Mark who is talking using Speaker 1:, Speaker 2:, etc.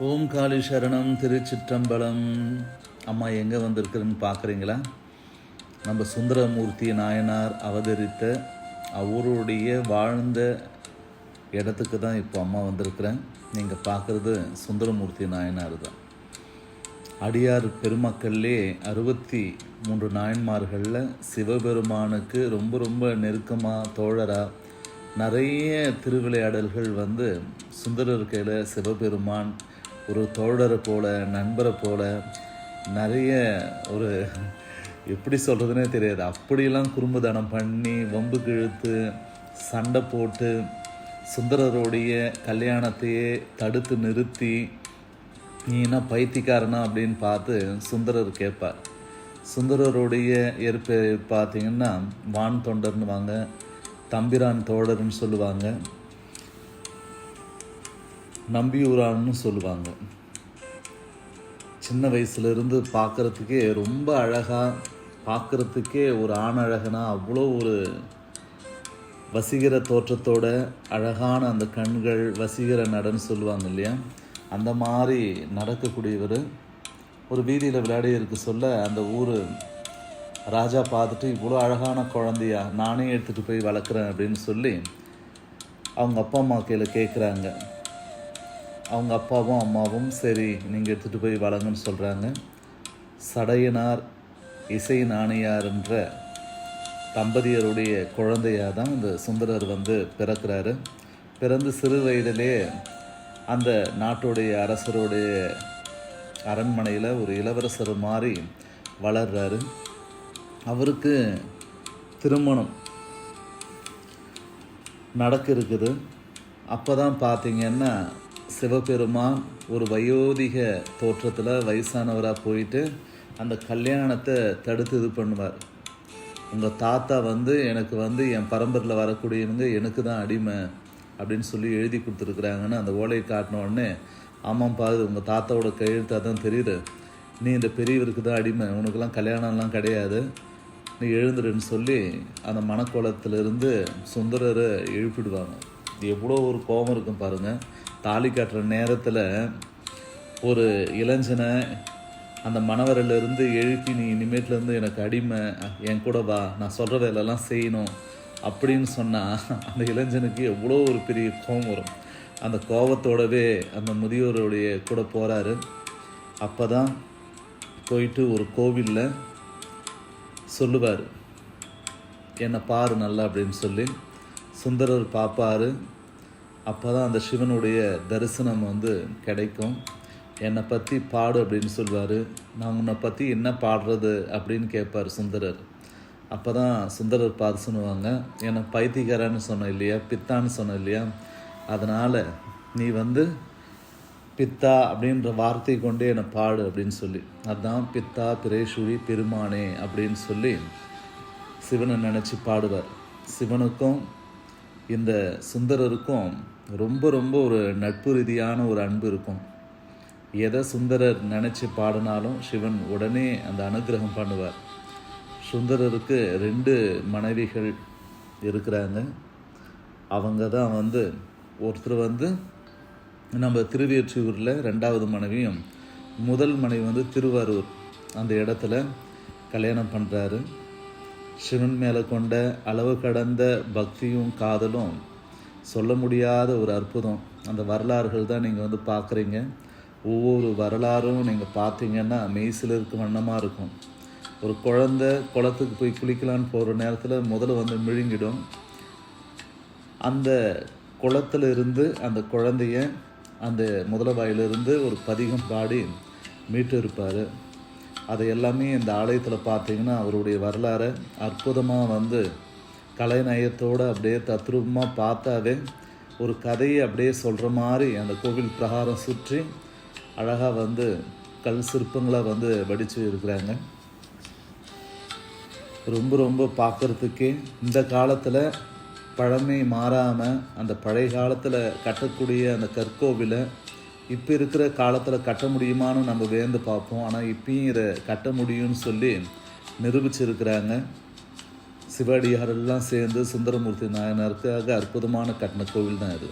Speaker 1: ஓம் காளி சரணம். திருச்சிற்றம்பலம். அம்மா எங்கே வந்திருக்குன்னு பார்க்குறீங்களா? நம்ம சுந்தரமூர்த்தி நாயனார் அவதரித்த அவருடைய வாழ்ந்த இடத்துக்கு தான் இப்போ அம்மா வந்திருக்கிறேன். நீங்கள் பார்க்குறது சுந்தரமூர்த்தி நாயனார் தான். அடியார் பெருமக்கள்லே 63 நாயன்மார்களில் சிவபெருமானுக்கு ரொம்ப ரொம்ப நெருக்கமாக தோழராக நிறைய திருவிளையாடல்கள் சுந்தரர் கையில் சிவபெருமான் ஒரு தோழரை போல, நண்பரை போல நிறைய ஒரு எப்படி சொல்கிறதுனே தெரியாது, அப்படிலாம் குறும்புதானம் பண்ணி வம்புக்கு இழுத்து சண்டை போட்டு சுந்தரருடைய கல்யாணத்தையே தடுத்து நிறுத்தி, நீ என்ன பைத்தியக்காரனா அப்படின்னு பார்த்து சுந்தரர் கேட்பார். சுந்தரருடைய ஏற்பு பார்த்தீங்கன்னா வான் தொண்டர்னு வாங்க, தம்பிரான் தோழர்னு சொல்லுவாங்க, நம்பியூரான்னு சொல்லுவாங்க. சின்ன வயசுலேருந்து பார்க்குறதுக்கே ரொம்ப அழகாக, பார்க்குறதுக்கே ஒரு ஆண் அழகனா அவ்வளோ ஒரு வசீகர தோற்றத்தோட அழகான அந்த கண்கள், வசீகர நடன்னு சொல்லுவாங்க இல்லையா, அந்த மாதிரி நடக்கக்கூடியவர். ஒரு வீதியில் விளையாடி இருக்க சொல்ல அந்த ஊர் ராஜா பார்த்துட்டு, இவ்வளோ அழகான குழந்தையா நானே எடுத்துகிட்டு போய் வளர்க்குறேன் அப்படின்னு சொல்லி அவங்க அப்பா அம்மா கையில் கேட்குறாங்க. அவங்க அப்பாவும் அம்மாவும் சரி நீங்கள் எடுத்துகிட்டு போய் வளங்கன்னு சொல்கிறாங்க. சடையனார் இசை நாணியார் என்ற தம்பதியருடைய குழந்தையாக தான் இந்த சுந்தரர் பிறக்கிறாரு. பிறந்து சிறு வயதிலே அந்த நாட்டுடைய அரசருடைய அரண்மனையில் ஒரு இளவரசர் மாதிரி வளர்றாரு. அவருக்கு திருமணம் நடக்க இருக்குது. அப்போ தான் பார்த்தீங்கன்னா சிவபெருமான் ஒரு வயோதிக தோற்றத்தில் வயசானவராக போயிட்டு அந்த கல்யாணத்தை தடுத்து இது பண்ணுவார். உங்கள் தாத்தா எனக்கு என் பரம்பரையில் வரக்கூடியவங்க எனக்கு தான் அடிமை அப்படின்னு சொல்லி எழுதி கொடுத்துருக்குறாங்கன்னு அந்த ஓலையை காட்டின உடனே, ஆமாம்ப்பா இது உங்கள் தாத்தாவோட கையெழுத்தாக தான் தெரியுது, நீ இந்த பெரியவருக்கு தான் அடிமை, உனக்கெல்லாம் கல்யாணம்லாம் கிடையாது, நீ எழுந்துடுன்னு சொல்லி அந்த மணக்கோலத்திலிருந்து சுந்தரரை எழுப்பிடுவாங்க. இது எவ்வளோ ஒரு கோபம் இருக்கும் பாருங்கள். தாலி கட்டுற நேரத்தில் ஒரு இளைஞனை அந்த மணவரிலிருந்து எழுப்பி, நீ இனிமேட்லேருந்து எனக்கு அடிமை, என் கூட வா, நான் சொல்கிற வேலையெல்லாம் செய்யணும் அப்படின்னு சொன்னால் அந்த இளைஞனுக்கு எவ்வளோ ஒரு பெரிய கோபம் வரும். அந்த கோபத்தோடவே அந்த முதியோருடைய கூட போகிறாரு. அப்போ தான் போயிட்டு ஒரு கோவிலில் சொல்லுவார், என்னை பாரு நல்லா அப்படின்னு சொல்லி. சுந்தரர் பார்ப்பார். அப்போ தான் அந்த சிவனுடைய தரிசனம் கிடைக்கும். என்னை பற்றி பாடு அப்படின்னு சொல்வார். நான் உன்னை பற்றி என்ன பாடுறது அப்படின்னு கேட்பார் சுந்தரர். அப்போ தான் சுந்தரர் பார்த்து சொல்லுவாங்க, என்னை பைத்தியக்காரன்னு சொன்னேன் இல்லையா, பித்தான்னு சொன்னேன் இல்லையா, அதனால் நீ பித்தா அப்படின்ற வார்த்தை கொண்டே என்னை பாடு அப்படின்னு சொல்லி, அதுதான் பித்தா பிரேஷுரி பெருமானே அப்படின்னு சொல்லி சிவனை நினச்சி பாடுவார். சிவனுக்கும் இந்த சுந்தரருக்கும் ரொம்ப ரொம்ப ஒரு நட்பு ரீதியான ஒரு அன்பு இருக்கும். எதை சுந்தரர் நினச்சி பாடினாலும் சிவன் உடனே அந்த அனுகிரகம் பண்ணுவார். சுந்தரருக்கு 2 மனைவிகள் இருக்கிறாங்க. அவங்க தான் ஒருத்தர் நம்ம திருவியற்றியூரில் 2வது மனைவியும், முதல் மனைவி திருவாரூர் அந்த இடத்துல கல்யாணம் பண்ணுறாரு. சிவன் மேலே கொண்ட அளவு கடந்த பக்தியும் காதலும் சொல்ல முடியாத ஒரு அற்புதம். அந்த வரலாறுகள் தான் நீங்கள் பார்க்குறீங்க. ஒவ்வொரு வரலாறும் நீங்கள் பார்த்தீங்கன்னா மெய்சில் இருக்க வண்ணமாக இருக்கும். ஒரு குழந்தை குளத்துக்கு போய் குளிக்கலான்னு போகிற நேரத்தில் முதல்ல மிழுங்கிடும். அந்த குளத்தில் இருந்து அந்த குழந்தைய அந்த முதலவாயிலிருந்து ஒரு பதிகம் பாடி மீட்டு இருப்பார். அதை எல்லாமே இந்த ஆலயத்தில் பார்த்தீங்கன்னா அவருடைய வரலாறை அற்புதமாக கலைநயத்தோடு அப்படியே தத்ரூபமாக பார்த்தாவே ஒரு கதையை அப்படியே சொல்கிற மாதிரி அந்த கோவில் பிரகாரம் சுற்றி அழகாக கல் சிற்பங்களை வடித்து இருக்கிறாங்க. ரொம்ப ரொம்ப பார்க்குறதுக்கே இந்த காலத்தில் பழமை மாறாமல் அந்த பழைய காலத்தில் கட்டக்கூடிய அந்த கற்கோவிலை இப்போ இருக்கிற காலத்தில் கட்ட முடியுமான்னு நம்ம வேந்து பார்ப்போம். ஆனால் இப்பயும் இதை கட்ட முடியும்னு சொல்லி நிரூபிச்சிருக்கிறாங்க. சிவடியாரெல்லாம் சேர்ந்து சுந்தரமூர்த்தி நாயனாருக்காக அற்புதமான கட்டின கோவில் தான் இது.